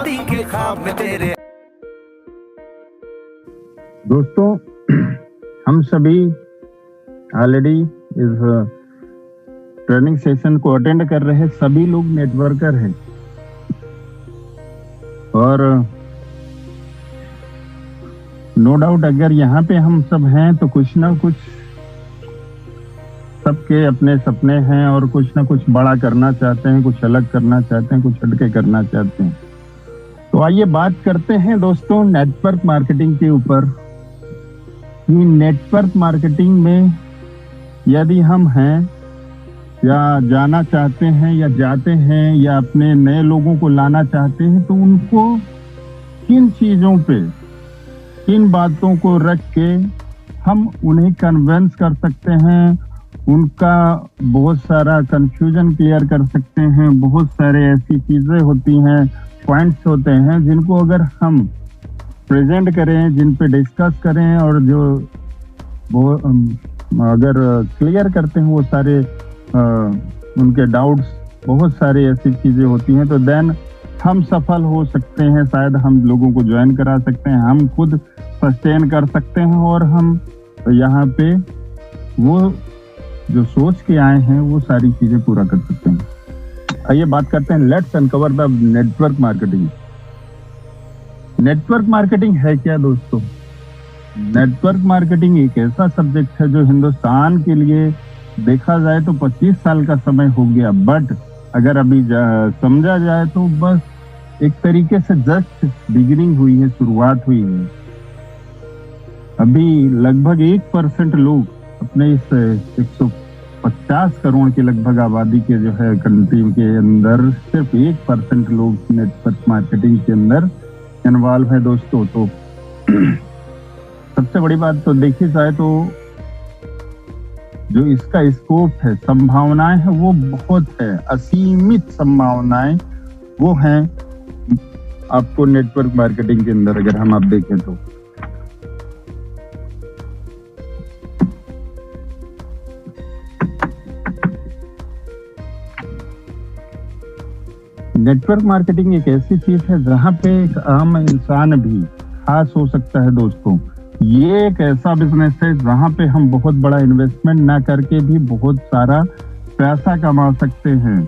शादी के ख्वाब में तेरे। दोस्तों, हम सभी ऑलरेडी इस ट्रेनिंग सेशन को अटेंड कर रहे सभी लोग नेटवर्कर हैं और नो डाउट अगर यहाँ पे हम सब हैं तो कुछ ना कुछ सबके अपने सपने हैं और कुछ ना कुछ बड़ा करना चाहते हैं, कुछ अलग करना चाहते हैं, कुछ हटके करना चाहते हैं। तो आइए बात करते हैं दोस्तों नेटवर्क मार्केटिंग के ऊपर कि नेटवर्क मार्केटिंग में यदि हम हैं या जाना चाहते हैं या जाते हैं या अपने नए लोगों को लाना चाहते हैं तो उनको किन चीजों पे, किन बातों को रख के हम उन्हें कन्विंस कर सकते हैं, उनका बहुत सारा कंफ्यूजन क्लियर कर सकते हैं। बहुत सारे ऐसी चीजें होती हैं, पॉइंट्स होते हैं जिनको अगर हम प्रेजेंट करें, जिन पे डिस्कस करें और जो वो अगर क्लियर करते हैं वो सारे उनके डाउट्स, बहुत सारी ऐसी चीजें होती हैं तो देन हम सफल हो सकते हैं। शायद हम लोगों को ज्वाइन करा सकते हैं, हम खुद सस्टेन कर सकते हैं और हम यहाँ पे वो जो सोच के आए हैं वो सारी चीजें पूरा कर सकते हैं। आइए बात करते हैं, let's uncover the network marketing. Network marketing है क्या दोस्तों? नेटवर्क मार्केटिंग एक ऐसा सब्जेक्ट है जो हिंदुस्तान के लिए देखा जाए तो 25 साल का समय हो गया, बट अगर अभी समझा जाए तो बस एक तरीके से जस्ट बिगिनिंग हुई है, शुरुआत हुई है। अभी लगभग 1% लोग अपने इस 150 करोड़ की लगभग आबादी के जो है कंट्री के अंदर सिर्फ 1% लोग नेटवर्क मार्केटिंग के अंदर इन्वॉल्व है दोस्तों। तो सबसे बड़ी बात तो देखी जाए तो जो इसका स्कोप है, संभावनाएं है वो बहुत है, असीमित संभावनाएं वो हैं आपको नेटवर्क मार्केटिंग के अंदर अगर हम आप देखें तो। नेटवर्क मार्केटिंग एक ऐसी चीज है जहां पे एक आम इंसान भी खास हो सकता है दोस्तों। ये एक ऐसा बिजनेस है जहां पे हम बहुत बड़ा इन्वेस्टमेंट ना करके भी बहुत सारा पैसा कमा सकते हैं,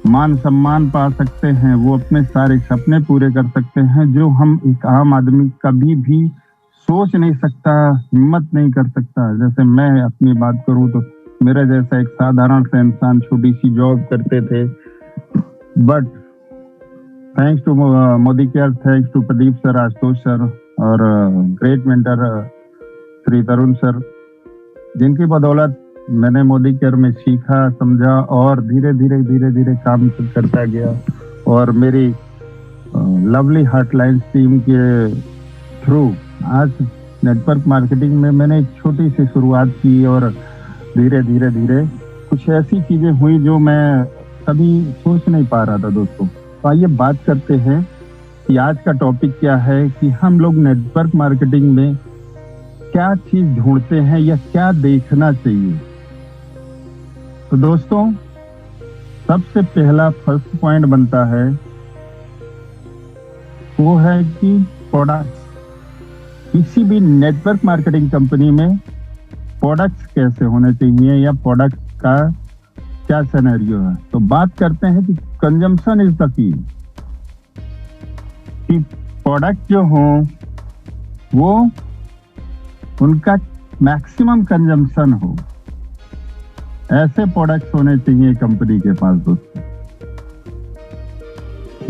मान सम्मान पा सकते हैं, वो अपने सारे सपने पूरे कर सकते हैं जो हम एक आम आदमी कभी भी सोच नहीं सकता, हिम्मत नहीं कर सकता। जैसे मैं अपनी बात करूं तो मेरा जैसा एक साधारण सा इंसान छोटी सी जॉब करते थे, but thanks to Modicare, thanks to Pradeep sir, Ashutosh sir और great mentor Shri Tarun sir, जिनकी बदौलत मैंने मोदी केयर में सीखा, समझा और धीरे धीरे काम करता गया। और मेरी लवली हॉटलाइन टीम के थ्रू आज नेटवर्क मार्केटिंग में मैंने एक छोटी सी शुरुआत की और धीरे धीरे कुछ ऐसी चीजें हुई जो मैं कभी सोच नहीं पा रहा था दोस्तों। तो आइए बात करते हैं कि आज का टॉपिक क्या है कि हम लोग नेटवर्क मार्केटिंग में क्या चीज ढूंढते हैं या क्या देखना चाहिए। तो दोस्तों सबसे पहला फर्स्ट पॉइंट बनता है वो है कि प्रोडक्ट्स। किसी भी नेटवर्क मार्केटिंग कंपनी में प्रोडक्ट्स कैसे होने चाहिए या प्रोडक्ट्स का क्या सिनेरियो है। तो बात करते हैं कि कंजम्पशन इज द की, कि प्रोडक्ट जो हो वो उनका मैक्सिमम कंजम्पशन हो, ऐसे प्रोडक्ट्स होने चाहिए कंपनी के पास दोस्तों।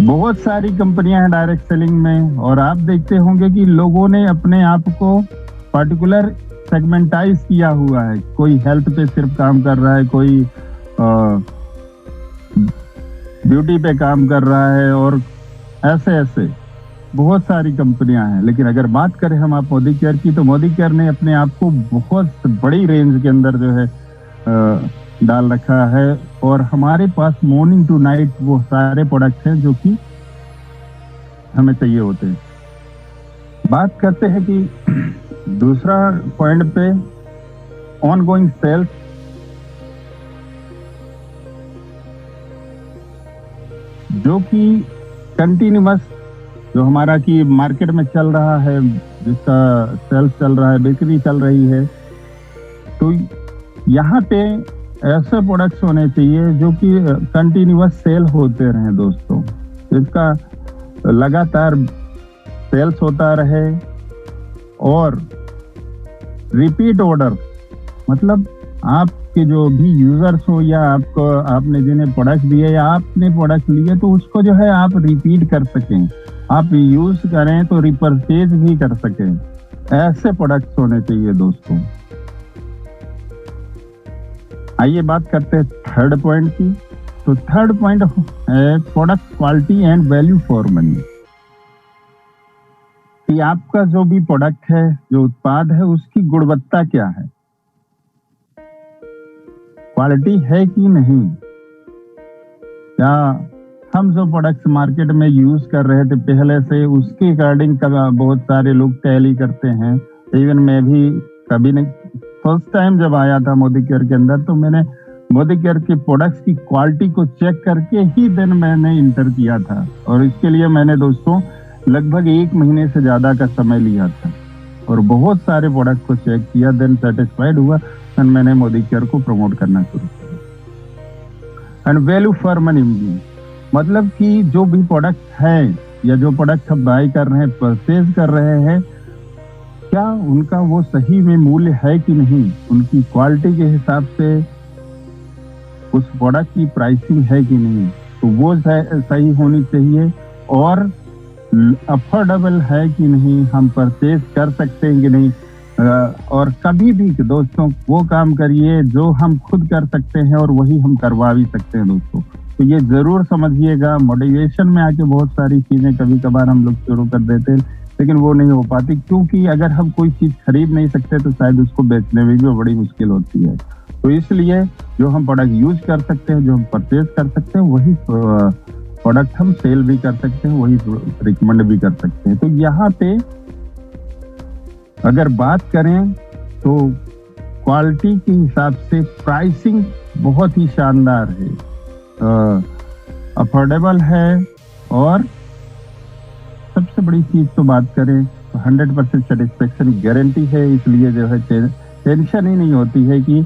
बहुत सारी कंपनियां हैं डायरेक्ट सेलिंग में और आप देखते होंगे कि लोगों ने अपने आप को पर्टिकुलर सेगमेंटाइज किया हुआ है। कोई हेल्थ पे सिर्फ काम कर रहा है, कोई ब्यूटी पे काम कर रहा है और ऐसे बहुत सारी कंपनियां हैं। लेकिन अगर बात करें हम आप मोदी केयर की, तो मोदी केयर ने अपने आप को बहुत बड़ी रेंज के अंदर जो है डाल रखा है और हमारे पास मॉर्निंग टू नाइट वो सारे प्रोडक्ट हैं जो कि हमें चाहिए होते हैं। बात करते हैं कि दूसरा पॉइंट पे ऑनगोइंग सेल्स, जो कि कंटिन्यूअस जो हमारा कि मार्केट में चल रहा है, जिसका सेल्स चल रहा है, बिक्री चल रही है, तो यहाँ पे ऐसे प्रोडक्ट्स होने चाहिए जो कि कंटिन्यूअस सेल होते रहें दोस्तों, इसका लगातार सेल्स होता रहे और रिपीट ऑर्डर, मतलब आपके जो भी यूजर्स हो या आपको आपने जिन्हें प्रोडक्ट दिए या आपने प्रोडक्ट लिए तो उसको जो है आप रिपीट कर सकें, आप यूज करें तो रिपरचेज भी कर सकें, ऐसे प्रोडक्ट्स होने चाहिए दोस्तों। आइए बात करते हैं थर्ड पॉइंट की। तो थर्ड पॉइंट है product quality and value for money, कि आपका जो भी प्रोडक्ट है, जो उत्पाद है, उसकी गुणवत्ता क्या है, क्वालिटी है कि नहीं, या हम जो प्रोडक्ट्स मार्केट में यूज कर रहे थे पहले से उसके अकॉर्डिंग बहुत सारे लोग टैली करते हैं। इवन मैं भी कभी नहीं, फर्स्ट टाइम जब आया था मोदी केयर के अंदर तो मैंने मोदी केयर के प्रोडक्ट्स की क्वालिटी को चेक करके ही देन मैंने इंटर किया था, और इसके लिए मैंने दोस्तों लगभग 1 महीने से ज्यादा का समय लिया था और बहुत सारे प्रोडक्ट को चेक किया, देन सेटिस्फाइड हुआ, देन मैंने मोदी केयर को प्रमोट करना शुरू किया। एंड वैल्यू फॉर मनी, मतलब कि जो भी प्रोडक्ट है या जो प्रोडक्ट हम बाय कर रहे हैं, परचेज कर रहे हैं, क्या उनका वो सही में मूल्य है कि नहीं, उनकी क्वालिटी के हिसाब से उस प्रोडक्ट की प्राइसिंग है कि नहीं, तो वो सही होनी चाहिए, और अफोर्डेबल है कि नहीं, हम परचेज कर सकते हैं कि नहीं। और कभी भी दोस्तों वो काम करिए जो हम खुद कर सकते हैं और वही हम करवा भी सकते हैं दोस्तों, तो ये जरूर समझिएगा। मोटिवेशन में आके बहुत सारी चीजें कभी कभार हम लोग शुरू कर देते हैं, लेकिन वो नहीं हो पाती, क्योंकि अगर हम कोई चीज खरीद नहीं सकते तो शायद उसको बेचने में भी बड़ी मुश्किल होती है। तो इसलिए जो हम प्रोडक्ट यूज कर सकते हैं, जो हम परचेज कर सकते हैं, वही प्रोडक्ट हम सेल भी कर सकते हैं, वही रिकमेंड भी कर सकते हैं। तो यहाँ पे अगर बात करें तो क्वालिटी के हिसाब से प्राइसिंग बहुत ही शानदार है, अफोर्डेबल है, और सबसे बड़ी चीज तो बात करें तो 100% सेटिस्फेक्शन गारंटी है। इसलिए जो है टेंशन ही नहीं होती है कि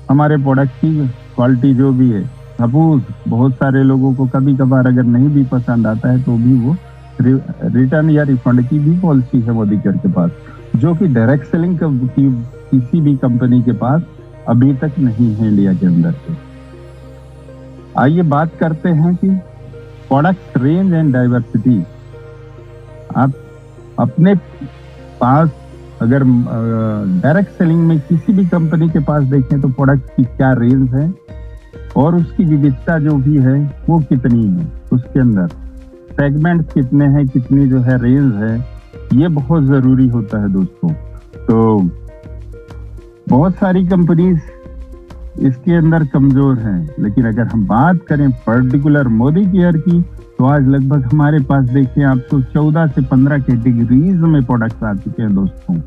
हमारे प्रोडक्ट की क्वालिटी जो भी है, सपोज बहुत सारे लोगों को कभी कभार अगर नहीं भी पसंद आता है तो भी वो रिटर्न या रिफंड की भी पॉलिसी है मोदी केयर के पास, जो कि डायरेक्ट सेलिंग की किसी भी कंपनी के पास अभी तक नहीं है इंडिया के अंदर से। आइए बात करते हैं कि प्रोडक्ट रेंज एंड डाइवर्सिटी। आप अपने पास अगर डायरेक्ट सेलिंग में किसी भी कंपनी के पास देखें तो प्रोडक्ट की क्या रेंज है और उसकी विविधता जो भी है वो कितनी है, उसके अंदर सेगमेंट कितने हैं, कितनी जो है रेंज है, ये बहुत जरूरी होता है दोस्तों। तो बहुत सारी कंपनीज इसके अंदर कमजोर हैं, लेकिन अगर हम बात करें पर्टिकुलर मोदी केयर की तो आज लगभग हमारे पास देखिए आप तो 14 से 15 कैटेगरीज में प्रोडक्ट्स आ चुके हैं दोस्तों,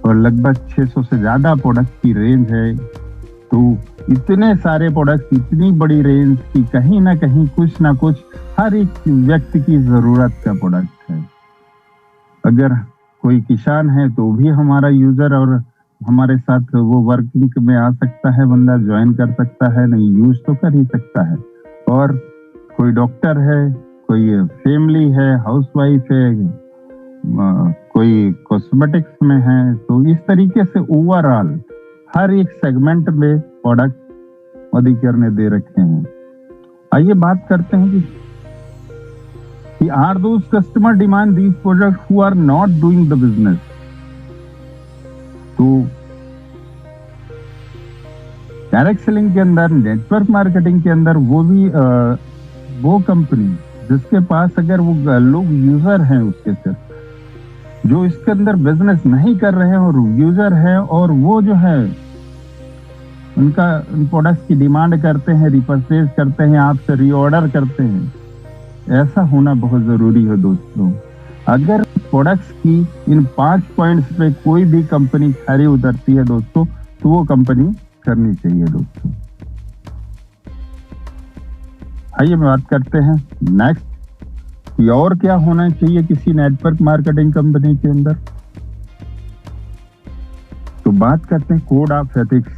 और लगभग 600 से ज्यादा प्रोडक्ट की रेंज है। तो इतने सारे प्रोडक्ट, इतनी बड़ी रेंज की कहीं ना कहीं कुछ ना कुछ हर एक व्यक्ति की जरूरत का प्रोडक्ट है। अगर कोई किसान है तो भी हमारा यूजर और हमारे साथ वो वर्किंग में आ सकता है, बंदा ज्वाइन कर सकता है, नहीं यूज तो कर ही सकता है। और कोई डॉक्टर है, कोई फैमिली है, हाउसवाइफ है, कोई कॉस्मेटिक्स में है, तो इस तरीके से ओवरऑल हर एक सेगमेंट में प्रोडक्ट मोदी केयर ने दे रखे हैं। आइए बात करते हैं कि are those customer demand these product who are not doing the business. तो डायरेक्ट सेलिंग के अंदर, नेटवर्क मार्केटिंग के अंदर वो भी वो कंपनी जिसके पास अगर वो लोग यूजर हैं, उसके सिर्फ जो इसके अंदर बिजनेस नहीं कर रहे हैं और यूजर है, और वो जो है उनका उन प्रोडक्ट्स की डिमांड करते हैं, रिपरचेज करते हैं, आपसे रीऑर्डर करते हैं, ऐसा होना बहुत जरूरी है दोस्तों। अगर प्रोडक्ट्स की इन 5 पॉइंट्स पे कोई भी कंपनी खरी उतरती है दोस्तों, तो वो कंपनी करनी चाहिए दोस्तों। आइए बात करते हैं नेक्स्ट कि और क्या होना चाहिए किसी नेटवर्क मार्केटिंग कंपनी के अंदर। तो बात करते हैं कोड ऑफ एथिक्स।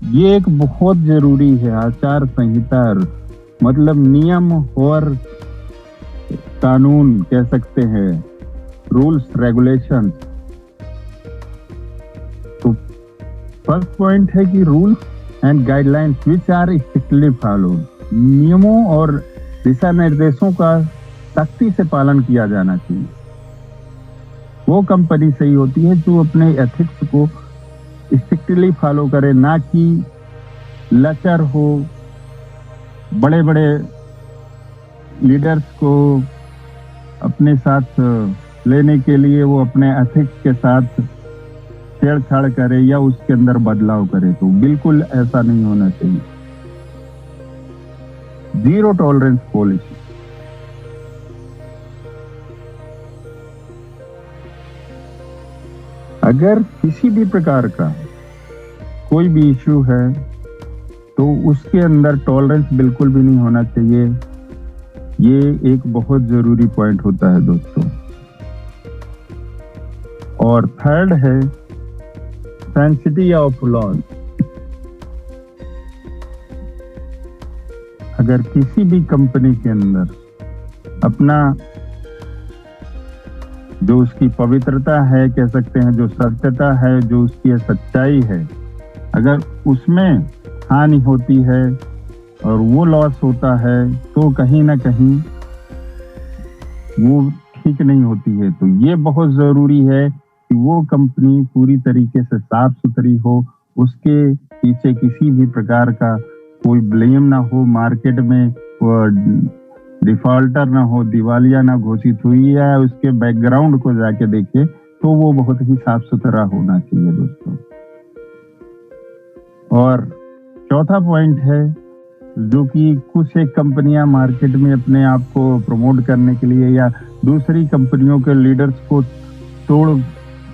ये एक बहुत जरूरी है आचार संहिता, मतलब नियम और कानून कह सकते हैं, रूल्स रेगुलेशन। तो फर्स्ट पॉइंट है कि rules and guidelines which are strictly followed. नियमों और दिशा निर्देशों का सख्ती से पालन किया जाना चाहिए। वो कंपनी सही होती है जो अपने एथिक्स को स्ट्रिक्टली फॉलो करे, ना कि लचर हो। बड़े बड़े लीडर्स को अपने साथ लेने के लिए वो अपने एथिक्स के साथ छेड़छाड़ करे या उसके अंदर बदलाव करे, तो बिल्कुल ऐसा नहीं होना चाहिए। Zero tolerance policy. अगर किसी भी प्रकार का कोई भी इश्यू है तो उसके अंदर टॉलरेंस बिल्कुल भी नहीं होना चाहिए। ये एक बहुत जरूरी पॉइंट होता है दोस्तों। और थर्ड है सेंसिटिविटी ऑफ लॉज। अगर किसी भी कंपनी के अंदर अपना जो उसकी पवित्रता है कह सकते हैं, जो सत्यता है, जो उसकी सच्चाई है, अगर उसमें हानि होती है और वो लॉस होता है तो कहीं ना कहीं वो ठीक नहीं होती है। तो ये बहुत जरूरी है कि वो कंपनी पूरी तरीके से साफ सुथरी हो, उसके पीछे किसी भी प्रकार का कोई ब्लेम ना हो, मार्केट में वो डिफॉल्टर ना हो, दिवालिया ना घोषित हुई है, उसके बैकग्राउंड को जाके देखे तो वो बहुत ही साफ सुथरा होना चाहिए दोस्तों। और चौथा पॉइंट है जो कि कुछ एक कंपनियां मार्केट में अपने आप को प्रमोट करने के लिए या दूसरी कंपनियों के लीडर्स को तोड़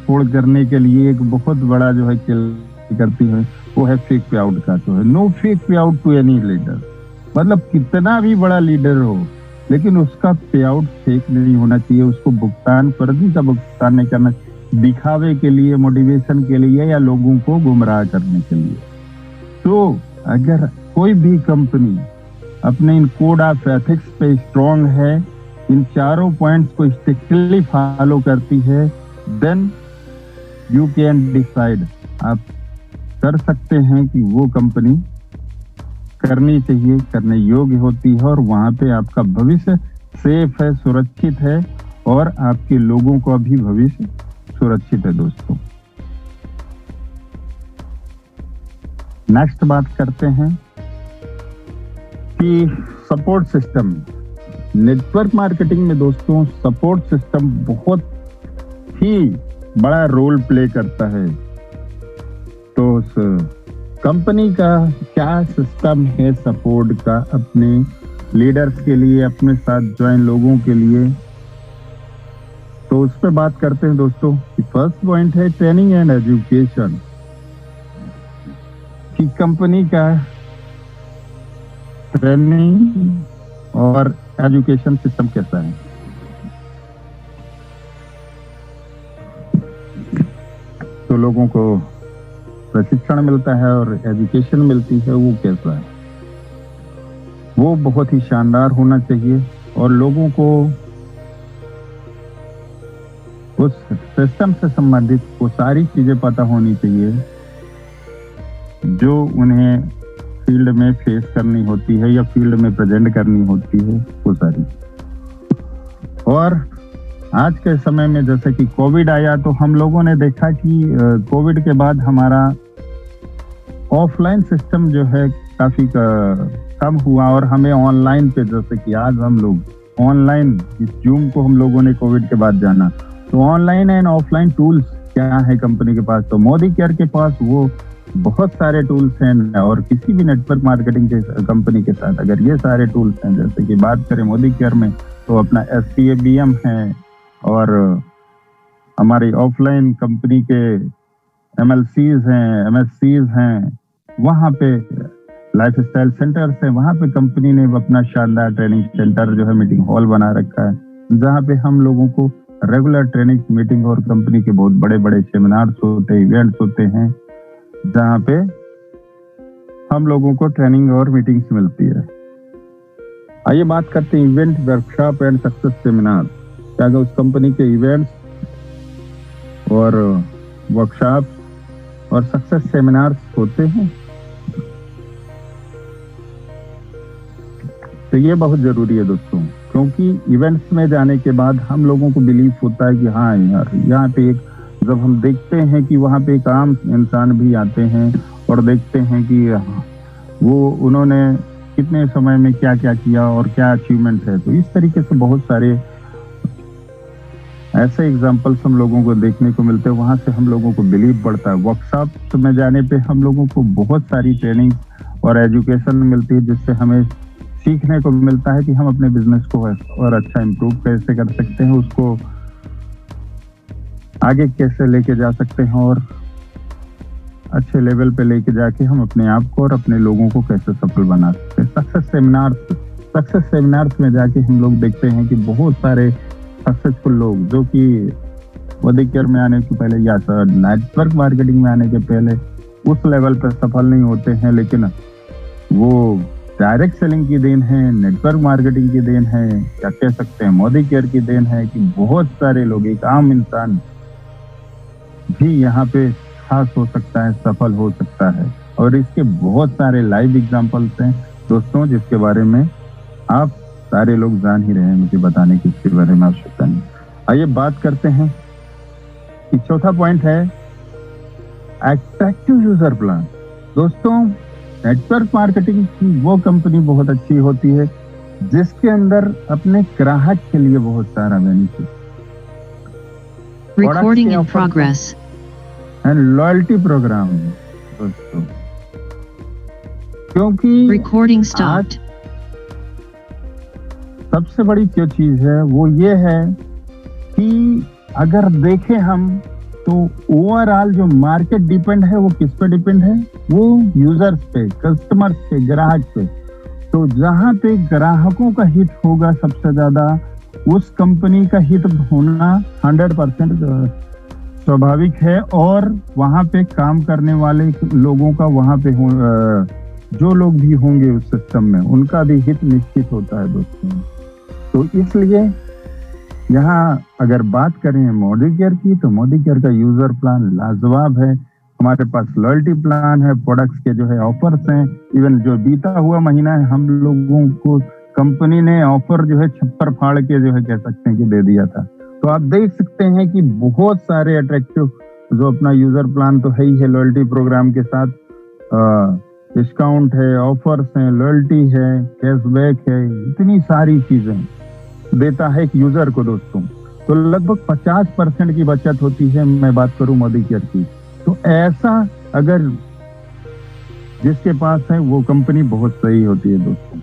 फोड़ करने के लिए एक बहुत बड़ा जो है करती है, वो है फेक पे आउट का। तो है नो फेक पे आउट टू एनी लीडर। मतलब कितना भी बड़ा लीडर हो लेकिन उसका पे आउट फेक नहीं होना चाहिए। उसको भुगतान, फर्जी का भुगतान नहीं करना, दिखावे के लिए, मोटिवेशन के लिए या लोगों को गुमराह करने के लिए। तो अगर कोई भी कंपनी अपने इन कोड ऑफ एथिक्स पे स्ट्रांग है, इन चारों पॉइंट्स को स्ट्रिक्टली फॉलो करती है, देन यू कैन डिसाइड, आप कर सकते हैं कि वो कंपनी करनी चाहिए, करने योग्य होती है और वहां पे आपका भविष्य सेफ है, सुरक्षित है और आपके लोगों का भी भविष्य सुरक्षित है दोस्तों। नेक्स्ट बात करते हैं कि सपोर्ट सिस्टम। नेटवर्क मार्केटिंग में दोस्तों सपोर्ट सिस्टम बहुत ही बड़ा रोल प्ले करता है। तो उस कंपनी का क्या सिस्टम है सपोर्ट का अपने लीडर्स के लिए, अपने साथ ज्वाइन लोगों के लिए, तो उस पर बात करते हैं दोस्तों। फर्स्ट पॉइंट है ट्रेनिंग एंड एजुकेशन, कि कंपनी का ट्रेनिंग और एजुकेशन सिस्टम कैसा है। तो लोगों को प्रशिक्षण मिलता है और एजुकेशन मिलती है, वो कैसा है, वो बहुत ही शानदार होना चाहिए और लोगों को उस सिस्टम से संबंधित वो सारी चीजें पता होनी चाहिए जो उन्हें फील्ड में फेस करनी होती है या फील्ड में प्रेजेंट करनी होती है, वो सारी। और आज के समय में जैसे कि कोविड आया तो हम लोगों ने देखा कि कोविड के बाद हमारा ऑफलाइन सिस्टम जो है काफी कम हुआ और हमें ऑनलाइन पे, जैसे कि आज हम लोग ऑनलाइन इस जूम को हम लोगों ने कोविड के बाद जाना, तो ऑनलाइन एंड ऑफलाइन टूल्स क्या है कंपनी के पास। तो मोदी केयर के पास वो बहुत सारे टूल्स हैं और किसी भी नेटवर्क मार्केटिंग के कंपनी के साथ अगर ये सारे टूल्स हैं, जैसे कि बात करें मोदी केयर में तो अपना SCABM है और हमारी ऑफलाइन कंपनी के MLCs हैं, MSCs हैं, वहां पे लाइफ स्टाइल सेंटर्स है, वहां पे कंपनी ने अपना शानदार ट्रेनिंग सेंटर जो है मीटिंग हॉल बना रखा है, जहाँ पे हम लोगों को रेगुलर ट्रेनिंग मीटिंग और कंपनी के बहुत बड़े बड़े सेमिनार्स होते हैं, इवेंट्स होते हैं, जहाँ पे हम लोगों को ट्रेनिंग और मीटिंग्स मिलती है। आइए बात करते हैं event, workshop and success seminar. क्या उस कंपनी के इवेंट्स और वर्कशॉप और सक्सेस सेमिनार्स होते हैं, तो ये बहुत जरूरी है दोस्तों, क्योंकि इवेंट्स में जाने के बाद हम लोगों को बिलीव होता है कि हाँ यार, यहाँ पे एक, जब हम देखते हैं कि वहाँ पे एक आम इंसान भी आते हैं और देखते हैं कि वो उन्होंने कितने समय में क्या क्या किया और क्या अचीवमेंट है, तो इस तरीके से बहुत सारे ऐसे एग्जाम्पल्स हम लोगों को देखने को मिलते हैं। वहां से हम लोगों को बिलीव बढ़ता है। वर्कशॉप में जाने पे हम लोगों को बहुत सारी ट्रेनिंग और एजुकेशन मिलती है, जिससे हमें सीखने को मिलता है कि हम अपने बिजनेस को और अच्छा इम्प्रूव कैसे कर सकते हैं, उसको आगे कैसे लेके जा सकते हैं और अच्छे लेवल पे लेके जाके हम अपने आप को और अपने लोगों को कैसे सफल बना सकते हैं। सक्सेस सेमिनार्स में जाके हम लोग देखते हैं कि बहुत सारे सक्सेसफुल लोग जो कि वधिकर में आने के पहले या नेटवर्क मार्केटिंग में आने के पहले उस लेवल पर सफल नहीं होते हैं, लेकिन वो डायरेक्ट सेलिंग की देन है, नेटवर्क मार्केटिंग की देन है, या कह सकते हैं मोदी केयर की देन है कि बहुत सारे लोग, एक आम इंसान भी यहाँ पे खास हो सकता है, सफल हो सकता है। और इसके बहुत सारे लाइव एग्जांपल्स हैं दोस्तों, जिसके बारे में आप सारे लोग जान ही रहे हैं, मुझे बताने की इसके बारे में आवश्यकता नहीं। आइए बात करते हैं कि चौथा पॉइंट है अट्रैक्टिव यूजर प्लान। दोस्तों, नेटवर्क मार्केटिंग की वो कंपनी बहुत अच्छी होती है जिसके अंदर अपने ग्राहक के लिए बहुत सारा benefit, Recording in progress. And loyalty programme है दोस्तों, क्योंकि Recording stopped. सबसे बड़ी जो चीज है वो ये है कि अगर देखें हम तो ओवरऑल जो मार्केट डिपेंड है वो किस पे डिपेंड है, वो यूजर्स पे, कस्टमर्स पे, ग्राहक पे। तो जहां पे ग्राहकों का हित होगा सबसे ज्यादा, उस कंपनी का हित होना 100% स्वाभाविक है, और वहां पे काम करने वाले लोगों का, वहां पे जो लोग भी होंगे उस सिस्टम में, उनका भी हित निश्चित होता है दोस्तों। तो इसलिए यहाँ अगर बात करें मोदी केयर की, तो मोदी केयर का यूजर प्लान लाजवाब है। हमारे पास लॉयल्टी प्लान है, प्रोडक्ट्स के जो है ऑफर्स हैं। इवन जो बीता हुआ महीना है, हम लोगों को कंपनी ने ऑफर जो है छप्पर फाड़ के जो है कह सकते हैं कि दे दिया था। तो आप देख सकते हैं कि बहुत सारे अट्रैक्टिव जो अपना यूजर प्लान तो है ही है, लॉयल्टी प्रोग्राम के साथ डिस्काउंट है, ऑफर्स हैं, लॉयल्टी है, कैशबैक है, इतनी सारी चीजें देता है एक यूजर को दोस्तों। तो लगभग 50% की बचत होती है, मैं बात करूं मोदी केयर की। तो ऐसा अगर जिसके पास है वो कंपनी बहुत सही होती है दोस्तों,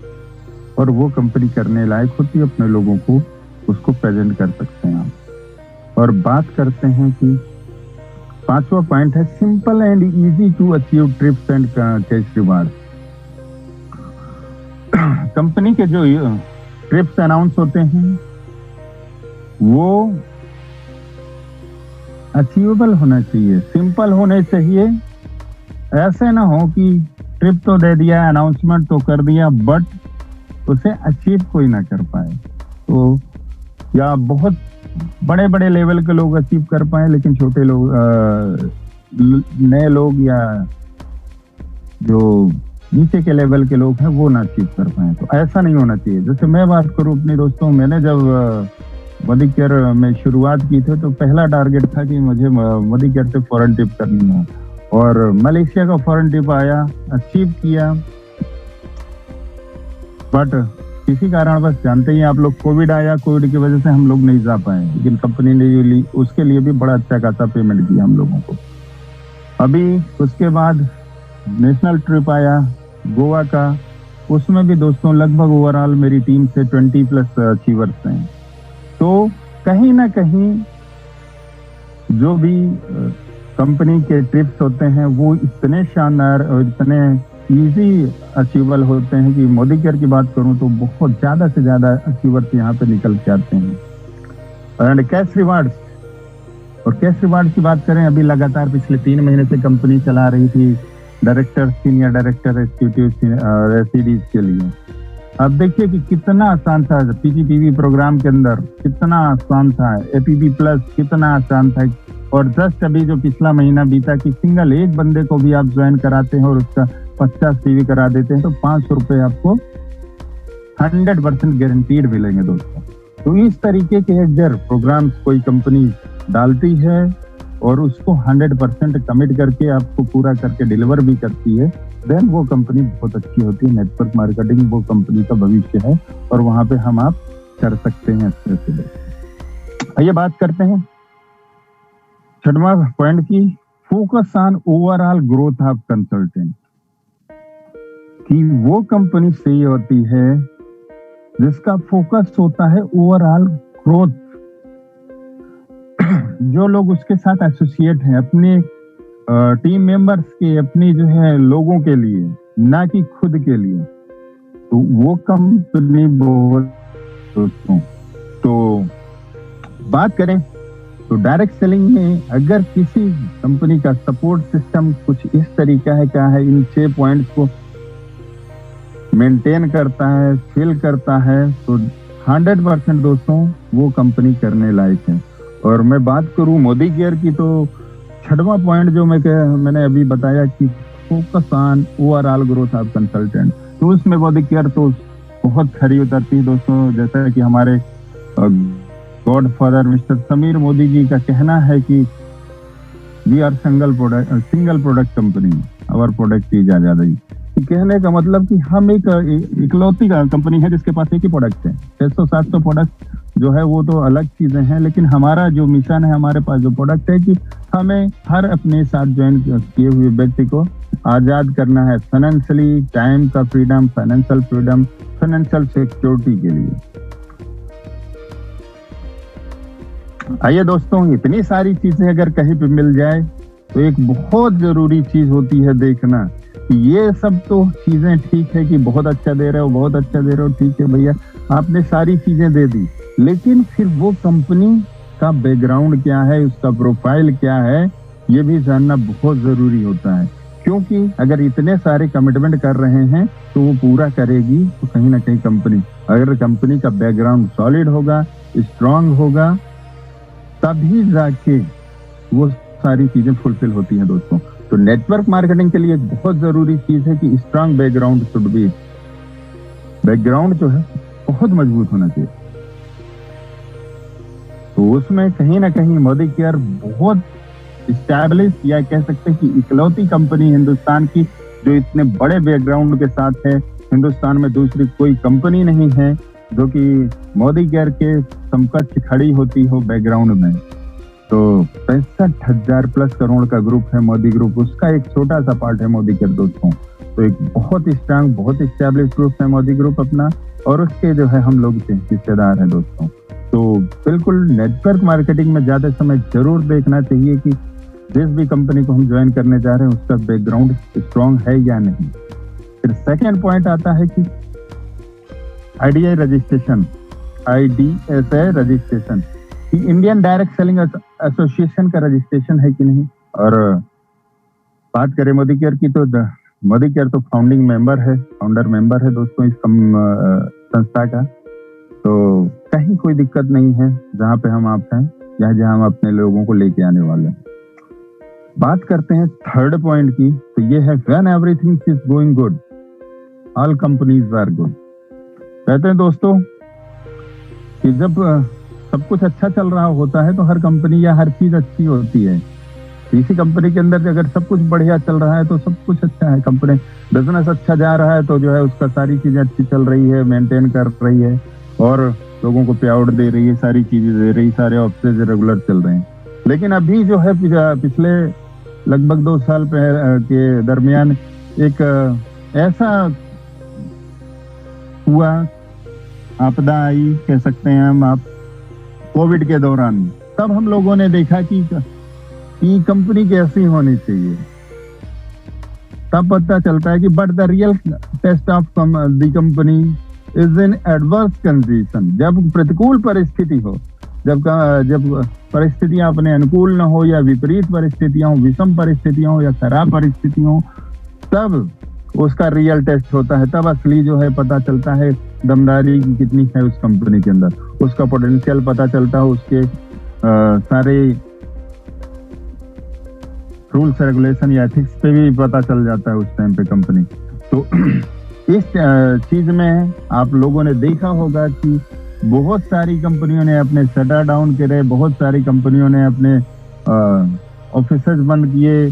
और वो कंपनी करने लायक होती है, अपने लोगों को उसको प्रेजेंट कर सकते हैं आप। और बात करते हैं कि पांचवा पॉइंट है simple and easy to achieve trips and cash reward. Company के जो ट्रिप्स अनाउंस होते हैं वो अचीवेबल होना चाहिए, सिंपल होने चाहिए। ऐसे ना हो कि ट्रिप तो दे दिया, अनाउंसमेंट तो कर दिया, बट उसे अचीव कोई ना कर पाए। तो या बहुत बड़े बड़े लेवल के लोग अचीव कर पाए, लेकिन छोटे लोग, नए लोग या जो नीचे के लेवल के लोग हैं वो ना अचीव कर पाए। तो ऐसा नहीं होना चाहिए। जैसे मैं बात करूं अपनी दोस्तों, मैंने जब मोदी केयर में शुरुआत की थी तो पहला टारगेट था कि मुझे मोदी केयर से फॉरेन ट्रिप करनी है, और मलेशिया का फॉरेन ट्रिप आया, अचीव किया, बट किसी कारण बस जानते ही आप लोग, कोविड आया, कोविड की वजह से हम लोग नहीं जा पाए, लेकिन कंपनी ने उसके लिए भी बड़ा अच्छा खासा पेमेंट किया हम लोगों को। अभी उसके बाद नेशनल ट्रिप आया गोवा का, उसमें भी दोस्तों लगभग ओवरऑल मेरी टीम से 20+ अचीवर्स हैं। तो कहीं ना कहीं जो भी कंपनी के ट्रिप्स होते हैं वो इतने शानदार और इतने इजी अचीवल होते हैं कि मोदी केयर की बात करूं तो बहुत ज्यादा से ज्यादा अचीवर्स यहाँ पे निकल के आते हैं। एंड कैश रिवार्ड्स, और कैश रिवार्ड की बात करें, अभी लगातार पिछले 3 महीने से कंपनी चला रही थी डायरेक्टर, सीनियर डायरेक्टर, एग्जीक्यूटिव रेसिडीज के लिए। अब देखिए कि कितना आसान था पीजीपीवी प्रोग्राम के अंदर, कितना आसान था एपीबी प्लस, कितना आसान था। और जस्ट अभी जो पिछला महीना बीता कि सिंगल एक बंदे को भी आप ज्वाइन कराते हैं और उसका 50 पीवी करा देते हैं तो 500 रुपए आपको 100% गारंटीड मिलेंगे दोस्तों। तो इस तरीके के अगर प्रोग्राम्स कोई कंपनी डालती है और उसको 100% कमिट करके आपको पूरा करके डिलीवर भी करती है, देन वो कंपनी बहुत अच्छी होती है। नेटवर्क मार्केटिंग वो कंपनी का भविष्य है और वहां पे हम आप कर सकते हैं अच्छे से। आइए बात करते हैं 6वां पॉइंट की, focus on overall growth of consultant. कि वो कंपनी सही होती है जिसका फोकस होता है ओवरऑल ग्रोथ। जो लोग उसके साथ एसोसिएट हैं अपने टीम मेंबर्स के, अपनी जो है लोगों के लिए, ना कि खुद के लिए, तो वो कंपनी बहुत दोस्तों। तो बात करें तो डायरेक्ट सेलिंग में अगर किसी कंपनी का सपोर्ट सिस्टम कुछ इस तरीका है, क्या है, इन 6 पॉइंट्स को मेंटेन करता है, फिल करता है, तो 100% दोस्तों वो कंपनी करने लायक है। और मैं बात करूं मोदी केयर की तो 6वां पॉइंट जो मैंने अभी बताया कि focus on overall growth of consultant, तो उसमें मोदी केयर तो बहुत खरी उतरती है दोस्तों। जैसा कि हमारे गॉडफादर मिस्टर समीर मोदी जी का कहना है कि we are single product company, our product is आजादी। कहने का मतलब कि हम एक इकलौती कंपनी है जिसके पास एक ही प्रोडक्ट है। 600-700 प्रोडक्ट जो है वो तो अलग चीजें हैं, लेकिन हमारा जो मिशन है, हमारे पास जो प्रोडक्ट है कि हमें हर अपने साथ ज्वाइन किए हुए व्यक्ति को आजाद करना है फाइनेंशियली, टाइम का freedom, financial freedom, financial security के लिए। आइए दोस्तों, इतनी सारी चीजें अगर कहीं पे मिल जाए तो एक बहुत जरूरी चीज होती है देखना कि ये सब तो चीजें ठीक है कि बहुत अच्छा दे रहे हो, बहुत अच्छा दे रहे हो, ठीक है भैया, आपने सारी चीजें दे दी, लेकिन फिर वो कंपनी का बैकग्राउंड क्या है, उसका प्रोफाइल क्या है, ये भी जानना बहुत जरूरी होता है। क्योंकि अगर इतने सारे कमिटमेंट कर रहे हैं तो वो पूरा करेगी तो कहीं ना कहीं कंपनी, अगर कंपनी का बैकग्राउंड सॉलिड होगा, स्ट्रांग होगा, तभी जाके वो सारी चीजें फुलफिल होती हैं दोस्तों। तो नेटवर्क मार्केटिंग के लिए एक बहुत जरूरी चीज है कि strong background should be, background जो है बहुत मजबूत होना चाहिए। तो उसमें कहीं ना कहीं मोदी केयर बहुत इस्टेब्लिश, या कह सकते हैं कि इकलौती कंपनी हिंदुस्तान की जो इतने बड़े बैकग्राउंड के साथ है। हिंदुस्तान में दूसरी कोई कंपनी नहीं है जो कि मोदी केयर के समकक्ष खड़ी होती हो बैकग्राउंड में। तो 65,000 प्लस करोड़ का ग्रुप है मोदी ग्रुप, उसका एक छोटा सा पार्ट है मोदी केयर दोस्तों। तो एक बहुत स्ट्रांग, बहुत इस्टेब्लिश ग्रुप है मोदी ग्रुप अपना, और उसके जो है हम लोग हिस्सेदार हैं दोस्तों। तो बिल्कुल नेटवर्क मार्केटिंग में ज्यादा समय जरूर देखना चाहिए कि जिस भी कंपनी को हम ज्वाइन करने जा रहे हैं उसका बैकग्राउंड स्ट्रांग है या नहीं। फिर सेकेंड पॉइंट आता है कि IDI registration, IDSA registration, Indian direct selling association का रजिस्ट्रेशन है कि नहीं। और बात करें मोदी केयर की तो मोदी केयर तो फाउंडिंग मेंबर है, फाउंडर मेंबर है दोस्तों इस संस्था का। तो कहीं कोई दिक्कत नहीं है जहां पे हम आप हैं या जहां हम अपने लोगों को लेके आने वाले हैं। बात करते हैं थर्ड पॉइंट की, तो ये है when everything is going good all companies are good. कहते हैं दोस्तों कि जब सब कुछ अच्छा चल रहा होता है तो हर कंपनी या हर चीज अच्छी होती है। किसी कंपनी के अंदर अगर सब कुछ बढ़िया चल रहा है तो सब कुछ अच्छा है, कंपनी बिजनेस अच्छा जा रहा है तो जो है उसका सारी चीजें अच्छी चल रही है, मेंटेन कर रही है और लोगों को पे आउट दे रही है, सारी चीजें दे रही, सारे ऑफिस रेगुलर चल रहे हैं। लेकिन अभी जो है पिछले लगभग 2 साल के दरमियान एक ऐसा हुआ, आपदा आई कह सकते हैं हम आप, कोविड के दौरान। तब हम लोगों ने देखा कि कंपनी कैसी होनी चाहिए। तब पता चलता है कि but the real test of the company is in adverse condition, जब प्रतिकूल परिस्थिति हो, जब परिस्थितियां अपने अनुकूल न हो या विपरीत परिस्थितियां हो, विषम परिस्थितियां हो या खराब परिस्थितियां हो, तब उसका रियल टेस्ट होता है। तब असली जो है पता चलता है दमदारी कितनी है उस कंपनी के अंदर, उसका पोटेंशियल पता चलता है, उसके सारे रूल्स रेगुलेशन या एथिक्स पे भी पता चल जाता है उस टाइम पे कंपनी। तो इस चीज में आप लोगों ने देखा होगा कि बहुत सारी कंपनियों ने अपने शटर डाउन करे, बहुत सारी कंपनियों ने अपने ऑफिसेज बंद किए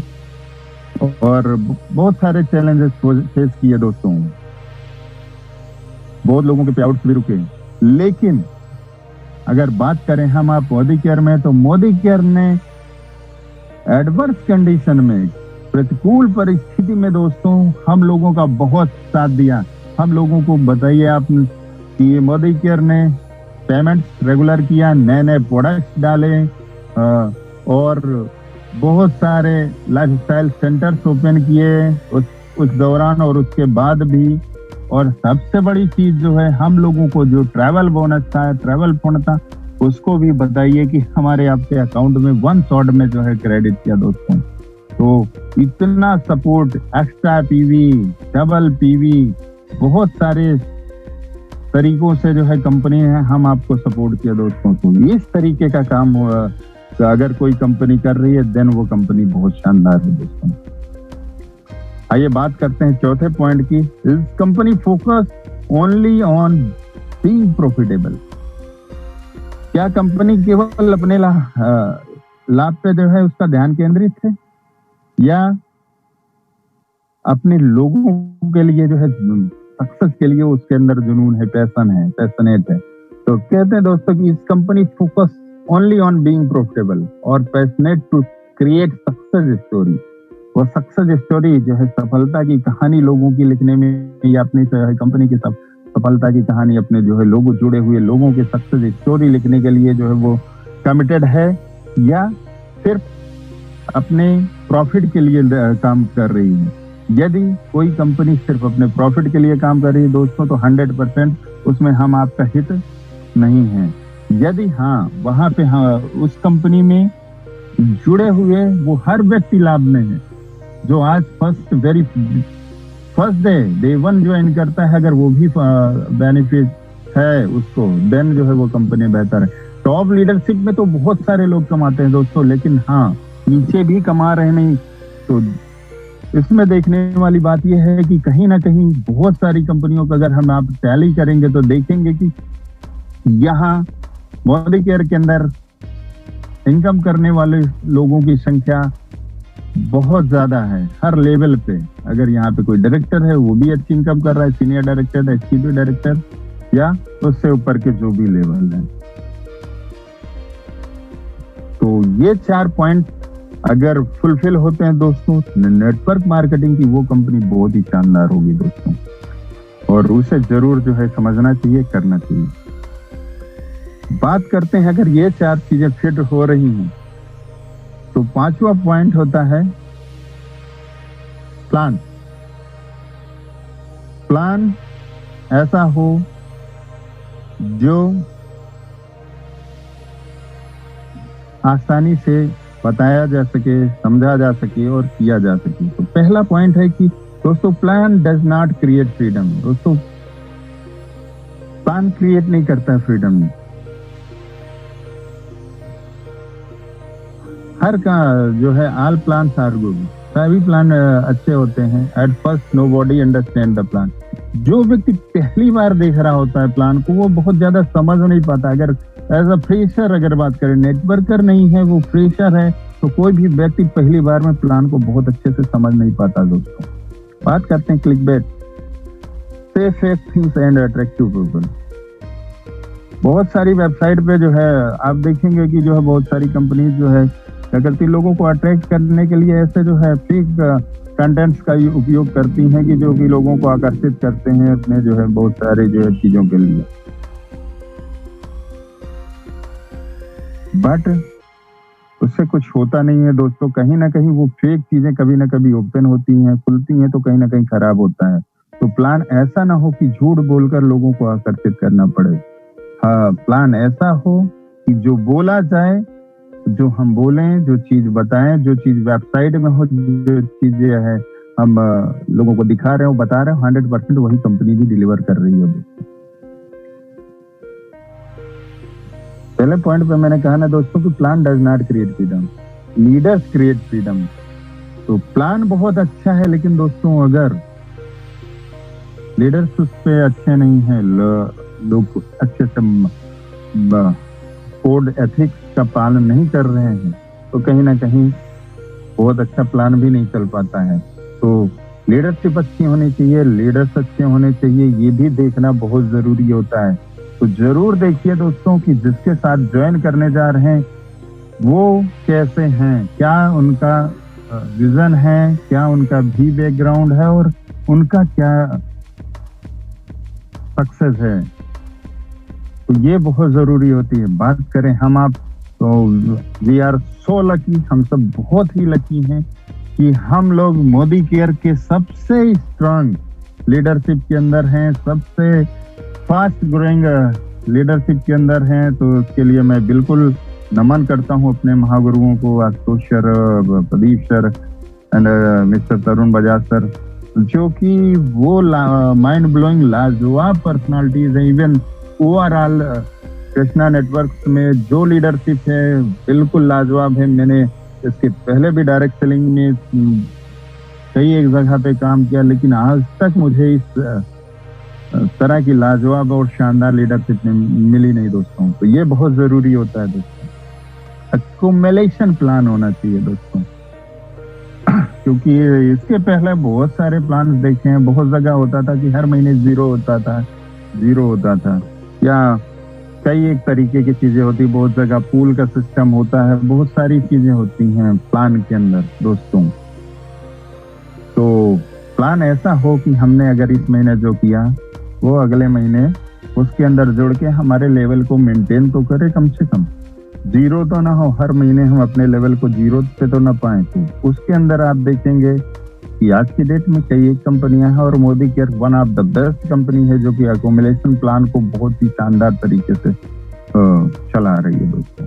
और बहुत सारे चैलेंजेस फेस किए दोस्तों, बहुत लोगों के पे आउट्स भी रुके। लेकिन अगर बात करें हम आप मोदी केयर में, तो मोदी केयर ने एडवर्स कंडीशन में, प्रतिकूल परिस्थिति में दोस्तों हम लोगों का बहुत साथ दिया। हम लोगों को बताइए आप कि मोदी केयर ने पेमेंट्स रेगुलर किया, नए नए प्रोडक्ट्स डाले और बहुत सारे लाइफस्टाइल सेंटर्स ओपन किए उस दौरान और उसके बाद भी। और सबसे बड़ी चीज जो है, हम लोगों को जो ट्रैवल बोनस था, ट्रैवल फंड था, उसको भी बताइए कि हमारे आपके अकाउंट में 1 शॉट में जो है क्रेडिट किया दोस्तों। तो इतना support, extra PV, double PV, बहुत सारे तरीकों से जो है कंपनी है हम आपको सपोर्ट किया दोस्तों। तो इस तरीके का काम तो अगर कोई कंपनी कर रही है देन वो कंपनी बहुत शानदार है दोस्तों। आइए बात करते हैं चौथे पॉइंट की। इस company focus only on being profitable. क्या कंपनी केवल अपने लाभ पे जो है उसका ध्यान केंद्रित है, या अपने लोगों के लिए जो है सक्सेस के लिए उसके अंदर जुनून है, पैशन है, पैशनेट है। तो कहते हैं दोस्तों कि इस company focus only on being profitable और passionate to create success story. वो सक्सेस स्टोरी जो है, सफलता की कहानी लोगों की लिखने में, या अपनी कंपनी की सफलता की कहानी, अपने जो है लोगों, जुड़े हुए लोगों के सक्सेस स्टोरी लिखने के लिए जो है वो कमिटेड है, या सिर्फ अपने प्रॉफिट के लिए काम कर रही है। यदि कोई कंपनी सिर्फ अपने प्रॉफिट के लिए काम कर रही है दोस्तों, तो 100% उसमें हम आपका हित नहीं है। यदि हाँ, वहां पे हाँ, उस कंपनी में जुड़े हुए वो हर व्यक्ति लाभ में है, जो आज फर्स्ट डे 1 ज्वाइन करता है, अगर वो भी बेनिफिट है उसको, देन जो है वो कंपनी बेहतर है। टॉप लीडरशिप में तो बहुत सारे लोग कमाते हैं दोस्तों, लेकिन हाँ, नीचे भी कमा रहे नहीं। तो इसमें देखने वाली बात यह है कि कहीं ना कहीं बहुत सारी कंपनियों को अगर हम आप टैली करेंगे तो देखेंगे कि यहाँ मोदी केयर के अंदर इनकम करने वाले लोगों की संख्या बहुत ज्यादा है हर लेवल पे। अगर यहाँ पे कोई डायरेक्टर है वो भी अच्छी इनकम कर रहा है, सीनियर डायरेक्टर है, चीफ डायरेक्टर या उससे ऊपर के जो भी लेवल है। तो ये 4 पॉइंट अगर फुलफिल होते हैं दोस्तों, नेटवर्क मार्केटिंग की वो कंपनी बहुत ही शानदार होगी दोस्तों, और उसे जरूर जो है समझना चाहिए, करना चाहिए। बात करते हैं अगर ये 4 चीजें फिट हो रही हैं, तो 5वां पॉइंट होता है प्लान। प्लान ऐसा हो जो आसानी से बताया जा सके, समझा जा सके और किया जा सके। तो पहला पॉइंट है कि दोस्तों, plan does not create freedom. दोस्तों, प्लान क्रिएट नहीं करता है फ्रीडम। हर का जो है ऑल प्लान्स आर गुड, सभी प्लान अच्छे होते हैं। At first nobody understand the plan. जो व्यक्ति पहली बार देख रहा होता है प्लान को, वो बहुत ज्यादा समझ नहीं पाता। अगर एज अ फ्रेशर अगर बात करें, नेटवर्कर नहीं है, वो फ्रेशर है, तो कोई भी व्यक्ति पहली बार में प्लान को बहुत अच्छे से समझ नहीं पाता दोस्तों। बात करते हैं क्लिकबेट, से fake things and attractive people. बहुत सारी वेबसाइट पे जो है आप देखेंगे कि जो है बहुत सारी कंपनीज जो है क्या करती है, लोगों को अट्रैक्ट करने के लिए ऐसे जो है फेक कंटेंट्स का उपयोग करती हैं कि जो कि लोगों को आकर्षित करते हैं अपने जो है बहुत सारे जो है चीजों के लिए। बट उससे कुछ होता नहीं है दोस्तों। कहीं ना कहीं वो फेक चीजें कभी ना कभी ओपन होती हैं, खुलती हैं, तो कहीं ना कहीं खराब होता है। तो प्लान ऐसा ना हो कि झूठ बोलकर लोगों को आकर्षित करना पड़े। हाँ, प्लान ऐसा हो कि जो बोला जाए, जो हम बोलें, जो चीज बताएं, जो चीज वेबसाइट में हो, जो चीजें है हम लोगों को दिखा रहे हो, बता रहे हो, 100% वही कंपनी भी डिलीवर कर रही है। पहले पॉइंट पे मैंने कहा ना दोस्तों कि plan does not create freedom, leaders create freedom. तो प्लान बहुत अच्छा है, लेकिन दोस्तों अगर लीडर्स उस पे अच्छे नहीं है, लोग अच्छे से कोड एथिक्स का पालन नहीं कर रहे हैं, तो कहीं ना कहीं बहुत अच्छा प्लान भी नहीं चल पाता है। तो लीडरशिप अच्छी होनी चाहिए, लीडर्स अच्छे होने चाहिए, ये भी देखना बहुत जरूरी होता है। तो जरूर देखिए दोस्तों कि जिसके साथ ज्वाइन करने जा रहे हैं वो कैसे हैं, क्या उनका विजन है, क्या उनका भी बैकग्राउंड है और उनका क्या सक्सेस है। तो ये बहुत जरूरी होती है। बात करें हम आप, तो वी आर सो लकी, हम सब बहुत ही लकी हैं कि हम लोग मोदी केयर के सबसे स्ट्रांग लीडरशिप के अंदर हैं, सबसे फास्ट ग्रोइंग लीडरशिप के अंदर हैं। तो उसके लिए मैं बिल्कुल नमन करता हूं अपने महागुरुओं को, Ashutosh sir, Pradeep sir and mister Tarun Bajaj sir, जो कि वो माइंड ब्लोइंग लाजवाब पर्सनालिटीज है। इवन ओवरऑल कृष्णा नेटवर्क्स में जो लीडरशिप है बिल्कुल लाजवाब है। मैंने इसके पहले भी डायरेक्ट सेलिंग में कई एक जगह पे काम किया, लेकिन आज तक मुझे इस तरह की लाजवाब और शानदार लीडरशिप मिली नहीं दोस्तों। तो ये बहुत जरूरी होता है दोस्तों। अक्यूमुलेशन प्लान होना चाहिए दोस्तों, क्योंकि इसके पहले बहुत सारे प्लान देखे हैं। बहुत जगह होता था कि हर महीने जीरो होता था, या कई एक तरीके की चीजें होती, बहुत जगह पूल का सिस्टम होता है, बहुत सारी चीजें होती हैं प्लान के अंदर दोस्तों। तो प्लान ऐसा हो कि हमने अगर इस महीने जो किया वो अगले महीने उसके अंदर जोड़ के हमारे लेवल को मेंटेन तो करे, कम से कम जीरो तो ना हो। हर महीने हम अपने लेवल को जीरो पे तो ना पाए। तो उसके अंदर आप देखेंगे कि आज की डेट में कई एक कंपनियां हैं और Modi care one of the best company है जो कि अकोमोडेशन प्लान को बहुत ही शानदार तरीके से चला रही है दोस्तों।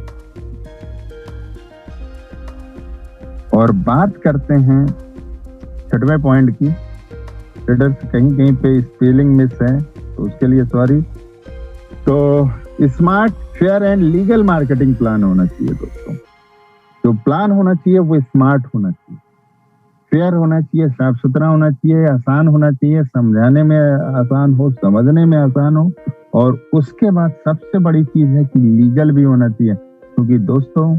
और बात करते हैं 6वें पॉइंट की। ट्रेडर्स कहीं पे स्पेलिंग मिस है तो उसके लिए सॉरी। तो smart, fair and legal marketing plan होना चाहिए दोस्तों। जो प्लान होना चाहिए वो स्मार्ट होना चाहिए, फेयर होना चाहिए, साफ सुथरा होना चाहिए, आसान होना चाहिए, समझाने में आसान हो, समझने में आसान हो, और उसके बाद सबसे बड़ी चीज है कि लीगल भी होना चाहिए। क्योंकि दोस्तों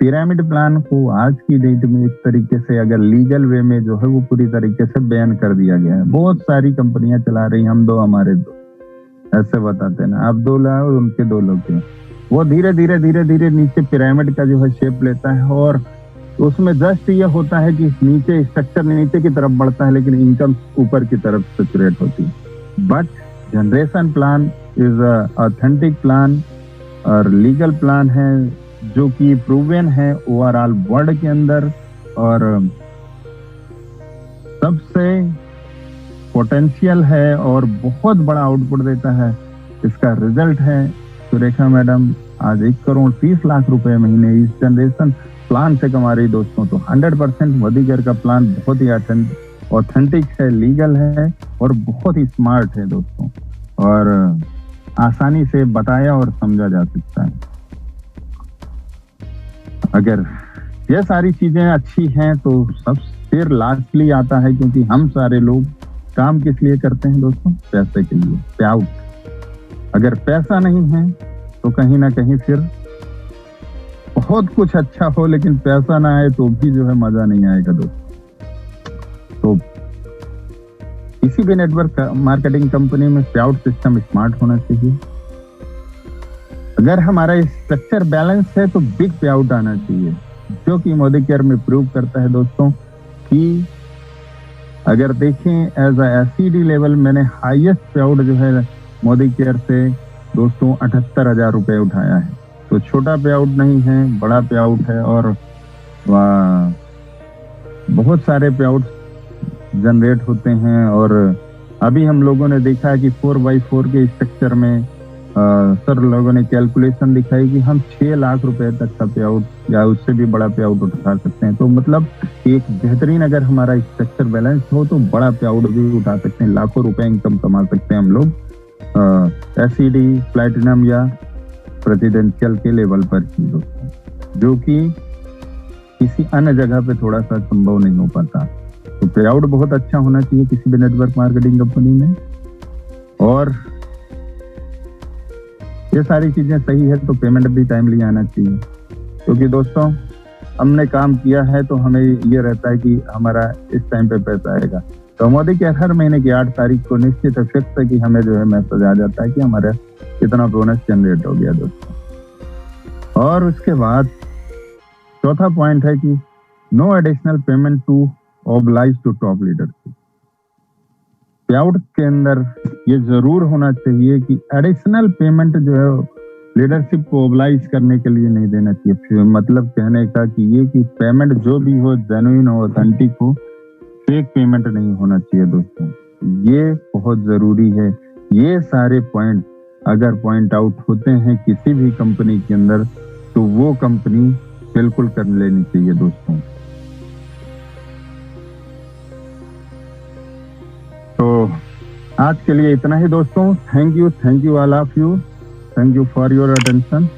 पिरामिड प्लान को आज की डेट में एक तरीके से अगर लीगल वे में जो है वो पूरी तरीके से बैन कर दिया गया है। बहुत सारी कंपनियां चला रही, हम दो हमारे दो, ऐसे बताते हैं ना, आप 2 लाओ उनके 2 लोग हैं। वो धीरे धीरे नीचे पिरामिड का जो है शेप लेता है, और उसमें जस्ट ये होता है कि नीचे स्ट्रक्चर नीचे की तरफ बढ़ता है लेकिन इनकम ऊपर की तरफ सेचुरेट होती है। But generation plan is authentic plan और लीगल प्लान है जो कि प्रूवन है ओवरऑल वर्ल्ड के अंदर, और सबसे पोटेंशियल है और बहुत बड़ा आउटपुट देता है। इसका रिजल्ट है सुरेखा मैडम आज 1,30,00,000 रुपए महीने इस जनरेशन प्लान से कमा रही दोस्तों। तो 100% मोदी केयर का प्लान बहुत ही ऑथेंटिक है, लीगल है और बहुत ही स्मार्ट है दोस्तों, और आसानी से बताया और समझा जा सकता है। अगर ये सारी चीजें अच्छी हैं तो सब फिर लास्टली आता है, क्योंकि हम सारे लोग काम किस लिए करते हैं दोस्तों? पैसे के लिए, पे आउट। अगर पैसा नहीं है तो कहीं ना कहीं फिर बहुत कुछ अच्छा हो लेकिन पैसा ना आए तो भी जो है मजा नहीं आएगा दोस्तों। तो किसी भी नेटवर्क मार्केटिंग कंपनी में पे आउट सिस्टम स्मार्ट होना चाहिए। अगर हमारा स्ट्रक्चर बैलेंस है तो बिग पे आउट आना चाहिए, जो कि मोदी केयर में प्रूव करता है दोस्तों कि अगर देखें एज एसईडी लेवल मैंने हाईएस्ट पे आउट जो है मोदी केयर से दोस्तों 78,000 रुपए उठाया है। तो तो छोटा पे आउट नहीं है, बड़ा पे आउट है और बहुत सारे पे आउट जनरेट होते हैं। और अभी हम लोगों ने देखा है कि 4x4 के स्ट्रक्चर में सर लोगों ने कैलकुलेशन दिखाई कि हम 6 लाख रुपए तक का पे आउट या उससे भी बड़ा पे आउट उठा सकते हैं। तो मतलब एक बेहतरीन अगर हमारा स्ट्रक्चर बैलेंस हो तो बड़ा पे आउट भी उठा सकते हैं, लाखों रुपए इनकम कमा सकते हैं हम लोग एसईडी प्लैटिनम या प्रेसिडेंशियल के लेवल पर ही दोस्तों, जो कि किसी अन्य जगह पे थोड़ा सा संभव नहीं हो पाता। तो पे आउट बहुत अच्छा होना चाहिए किसी भी नेटवर्क मार्केटिंग कंपनी में, और ये सारी चीजें सही है तो पेमेंट भी टाइमली आना चाहिए। क्योंकि दोस्तों हमने काम किया है तो हमें ये रहता है कि हमारा इस टाइम पे पैसा आएगा। तो मोदी के हर महीने की 8 तारीख को निश्चित फिक्स है कि हमें जो है मैसेज आ जाता है कि हमारा कितना बोनस जनरेट हो गया दोस्तों। और उसके बाद चौथा पॉइंट है कि no additional payment to oblige to top leadership. Pay out के अंदर ये जरूर होना चाहिए कि एडिशनल पेमेंट जो है लीडरशिप को ऑब्लाइज करने के लिए नहीं देना चाहिए। मतलब कहने का कि ये कि पेमेंट जो भी हो जेन्युइन हो, ऑथेंटिक हो, फेक पेमेंट नहीं होना चाहिए दोस्तों। ये बहुत जरूरी है। ये सारे पॉइंट अगर पॉइंट आउट होते हैं किसी भी कंपनी के अंदर तो वो कंपनी बिल्कुल कर लेनी चाहिए दोस्तों। तो आज के लिए इतना ही दोस्तों। Thank you all of you, thank you for your attention.